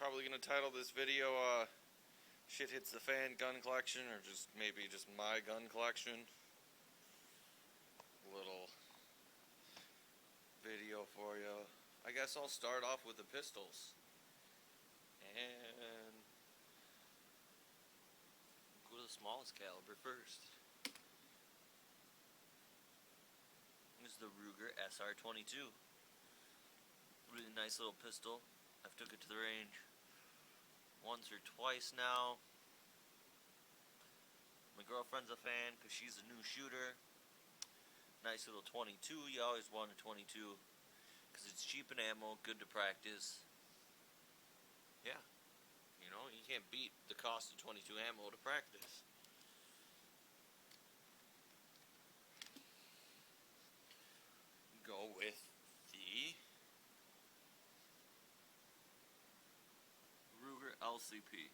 Probably gonna title this video, Shit Hits the Fan Gun Collection, or maybe just my gun collection. Little video for you. I guess I'll start off with the pistols. And go to the smallest caliber first. This is the Ruger SR22. Really nice little pistol. I've took it to the range once or twice now. My girlfriend's a fan because she's a new shooter. Nice little 22. You always want a 22 because it's cheap in ammo, good to practice. Yeah, you know, you can't beat the cost of 22 ammo to practice. Go with the Ruger LCP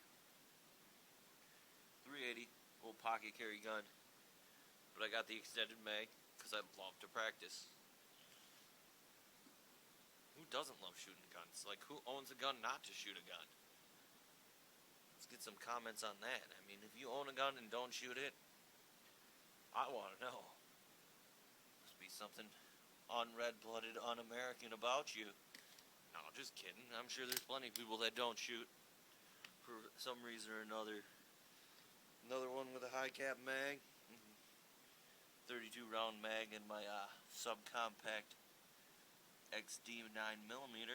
380, old pocket carry gun, but I got the extended mag because I love to practice. Who doesn't love shooting guns? Like, who owns a gun not to shoot a gun? Let's get some comments on that. I mean, if you own a gun and don't shoot it, I want to know. Must be something unred-blooded, un-American about you. No, just kidding. I'm sure there's plenty of people that don't shoot for some reason or another. Another one with a high cap mag. 32 round mag in my subcompact XD 9mm.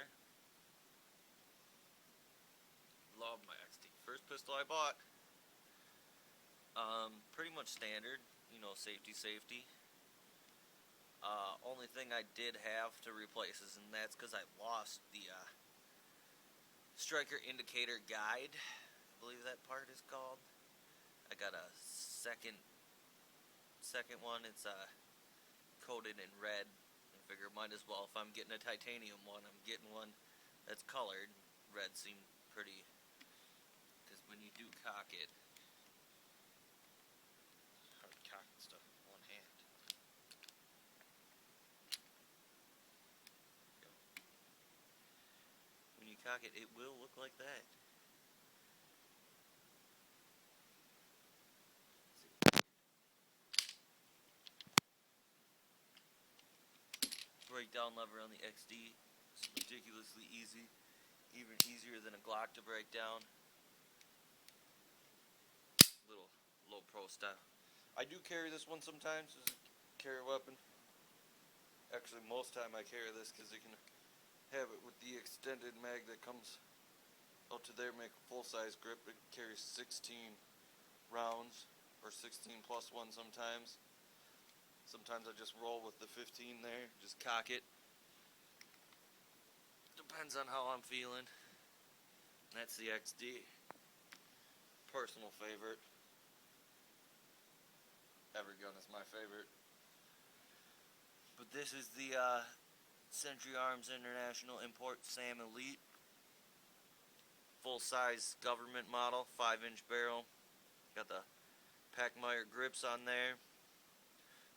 Love my XD. First pistol I bought. Pretty much standard, you know, safety. Only thing I did have to replace is, and that's because I lost the striker indicator guide. I believe that part is called. I got a second one. It's coated in red. I figure might as well, if I'm getting a titanium one, I'm getting one that's colored. Red seemed pretty, because when you do cock it, hard cocking stuff with one hand. When you cock it, it will look like that. Breakdown lever on the XD is ridiculously easy, even easier than a Glock to break down. Little low pro style. I do carry this one sometimes as a carry weapon. Actually, most time I carry this because you can have it with the extended mag that comes out to there, make a full-size grip. It carries 16 rounds, or 16 plus 1 sometimes. Sometimes I just roll with the 15 there, just cock it. Depends on how I'm feeling. That's the XD. Personal favorite. Every gun is my favorite. But this is the Century Arms International Import Sam Elite. Full-size government model, 5-inch barrel. Got the Pachmayr grips on there.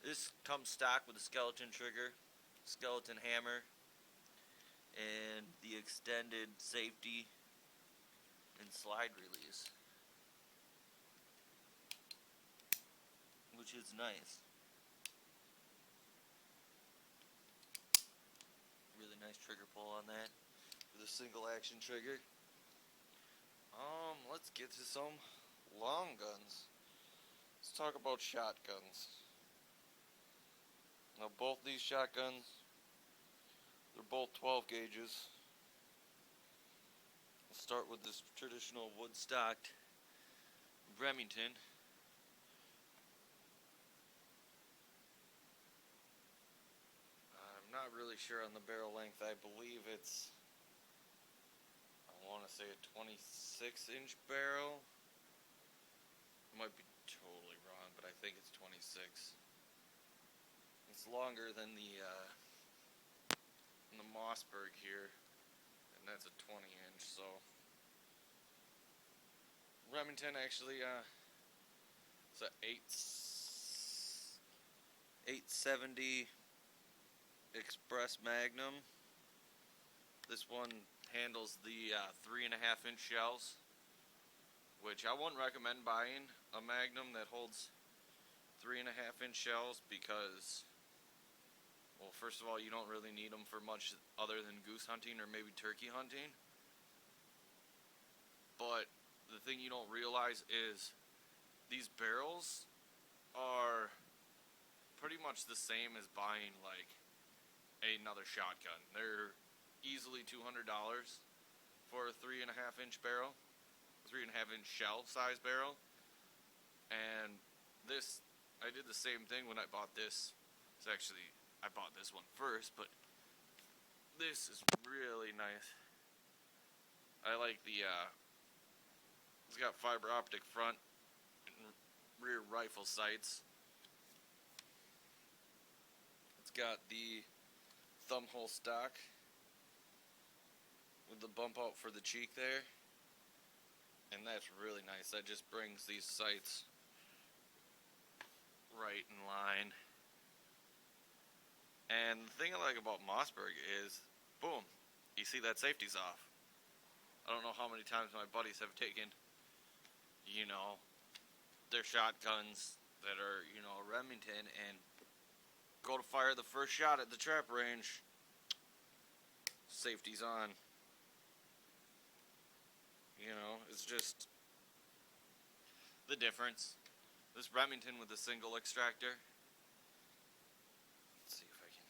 This comes stock with a skeleton trigger, skeleton hammer, and the extended safety and slide release, which is nice. Really nice trigger pull on that with a single action trigger. Let's get to some long guns. Let's talk about shotguns. Now, both these shotguns, they're both 12 gauges. We'll start with this traditional wood-stocked Remington. I'm not really sure on the barrel length. I believe it's, I want to say a 26-inch barrel. I might be totally wrong, but I think it's 26. It's longer than the Mossberg here, and that's a 20-inch. So Remington actually it's a 870 Express Magnum. This one handles the 3.5-inch shells, which I wouldn't recommend buying a Magnum that holds 3.5-inch shells because, well, first of all, you don't really need them for much other than goose hunting or maybe turkey hunting. But the thing you don't realize is these barrels are pretty much the same as buying like another shotgun. They're easily $200 for a 3.5-inch barrel, 3.5-inch shell size barrel. And this, I did the same thing when I bought this. It's actually, I bought this one first, but this is really nice. I like the it's got fiber optic front and rear rifle sights. It's got the thumb hole stock with the bump out for the cheek there. And that's really nice. That just brings these sights right in line. And the thing I like about Mossberg is, boom, you see that safety's off. I don't know how many times my buddies have taken, you know, their shotguns that are, you know, Remington and go to fire the first shot at the trap range. Safety's on. You know, it's just the difference. This Remington with a single extractor. Let's see if I can.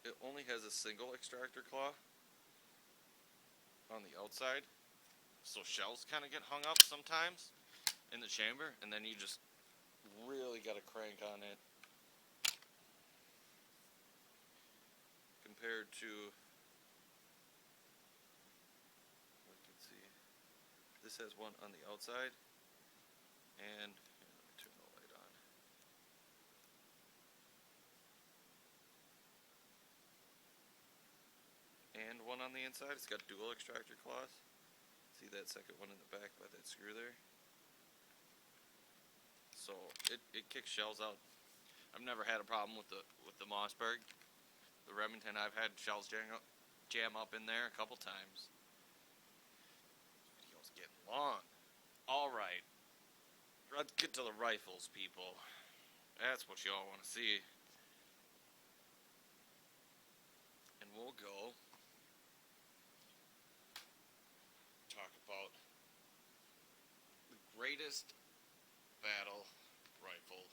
It only has a single extractor claw on the outside, so shells kind of get hung up sometimes in the chamber, and then you just really got to crank on it compared to, we can see, this has one on the outside, and here, let me turn the light on. And one on the inside. It's got dual extractor claws. See that second one in the back by that screw there? So it kicks shells out. I've never had a problem with the Mossberg. The Remington, I've had shells jam up in there a couple times. This video's getting long. Alright. Let's get to the rifles, people. That's what y'all want to see. And we'll go talk about the greatest battle rifle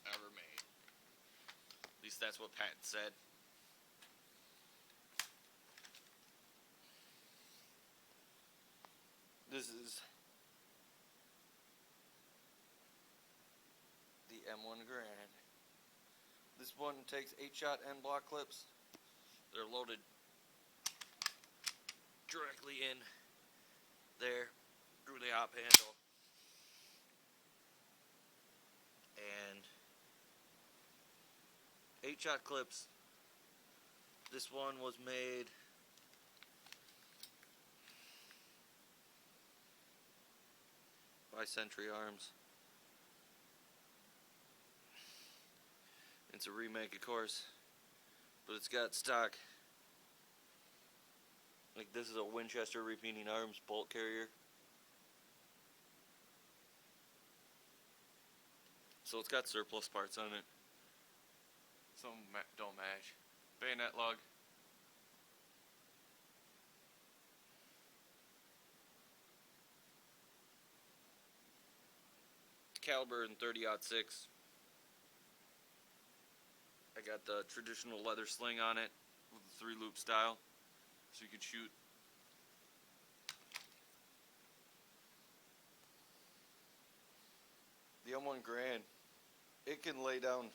ever made. At least that's what Patton said. This is the M1 Garand. This one takes 8-shot end block clips. They're loaded directly in there through the op handle. And 8-shot clips. This one was made by Century Arms. It's a remake, of course, but it's got stock. Like, this is a Winchester Repeating Arms bolt carrier. So it's got surplus parts on it. Some don't match. Bayonet lug. Caliber in 30-06. I got the traditional leather sling on it with the 3-loop style, so you could shoot. The M1 Garand, it can lay down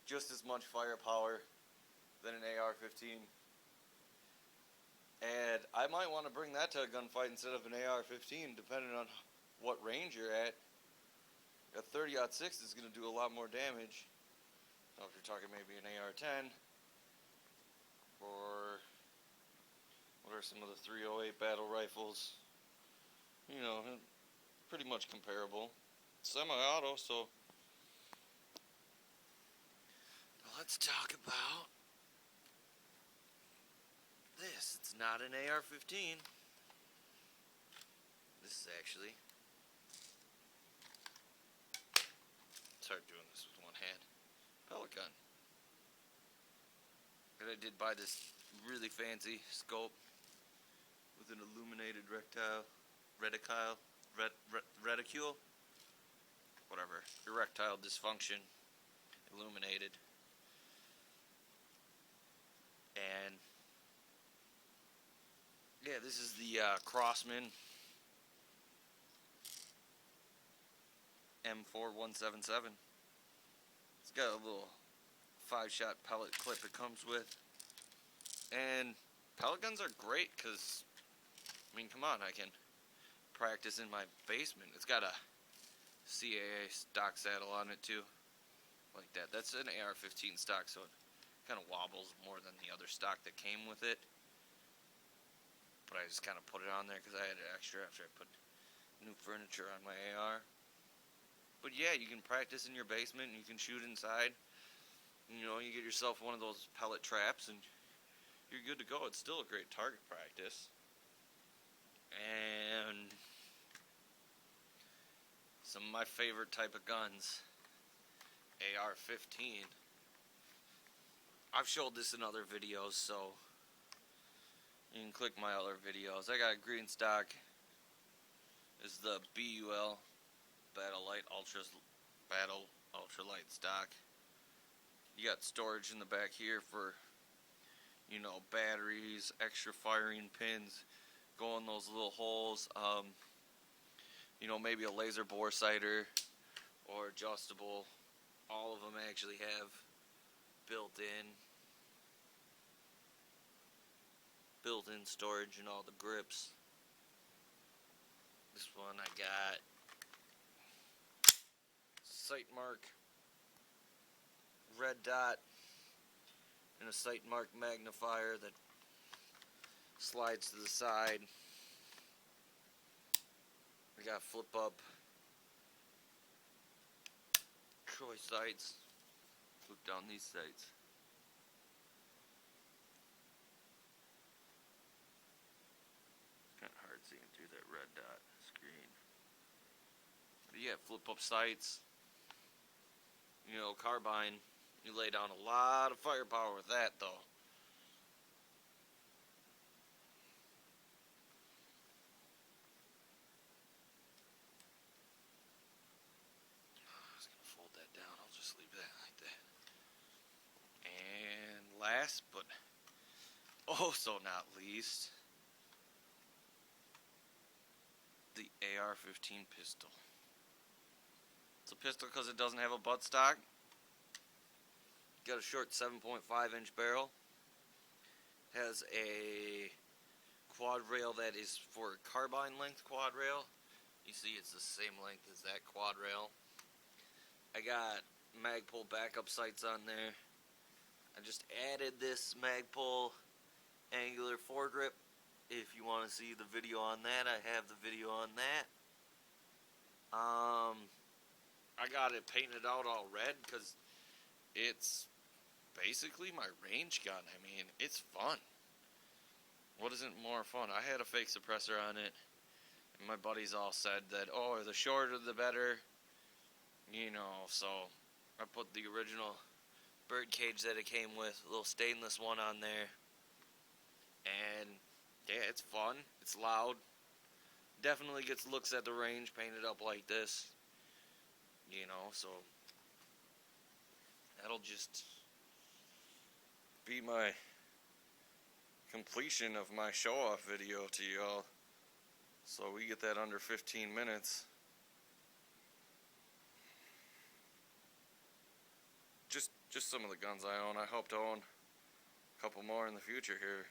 just as much firepower than an AR-15. And I might want to bring that to a gunfight instead of an AR-15, depending on what range you're at. A 30-06 is going to do a lot more damage. Now, if you're talking maybe an AR-10 or What are some of the 308 battle rifles? You know, pretty much comparable. Semi-auto, so let's talk about this. It's not an AR-15. This is actually, it's hard doing this with one hand, pellet gun. And I did buy this really fancy scope with an illuminated reticule, whatever, erectile dysfunction, illuminated. And yeah, this is the Crosman M4177. It's got a little 5-shot pellet clip it comes with. And pellet guns are great because, I mean, come on, I can practice in my basement. It's got a CAA stock saddle on it too, like that. That's an AR-15 stock, so it kind of wobbles more than the other stock that came with it. But I just kind of put it on there because I had it extra after I put new furniture on my AR. But yeah, you can practice in your basement and you can shoot inside. You know, you get yourself one of those pellet traps and you're good to go. It's still a great target practice. And some of my favorite type of guns, AR-15. I've showed this in other videos, so you can click my other videos. I got a green stock. This is the BUL Battle Ultralight stock. You got storage in the back here for, you know, batteries, extra firing pins, go in those little holes. You know, maybe a laser bore sighter or adjustable. All of them actually have built-in storage and all the grips. This one I got Sightmark red dot and a Sightmark magnifier that slides to the side. We got flip up Troy sights. Look down these sights. It's kind of hard seeing through that red dot screen. But yeah, flip up sights. You know, carbine, you lay down a lot of firepower with that though. I was gonna fold that down, I'll just leave that like that. And last but also not least, the AR-15 pistol. It's a pistol because it doesn't have a buttstock. Got a short 7.5-inch barrel. Has a quad rail that is for carbine length quad rail. You see it's the same length as that quad rail. I got Magpul backup sights on there. I just added this Magpul angular foregrip. If you want to see the video on that, I have the video on that. I got it painted out all red because it's basically my range gun. I mean, it's fun. What isn't more fun? I had a fake suppressor on it, and my buddies all said that, oh, the shorter the better. You know, so I put the original bird cage that it came with, a little stainless one on there. And yeah, it's fun. It's loud. Definitely gets looks at the range painted up like this. You know, so that'll just be my completion of my show-off video to y'all. So we get that under 15 minutes. Just some of the guns I own. I hope to own a couple more in the future here.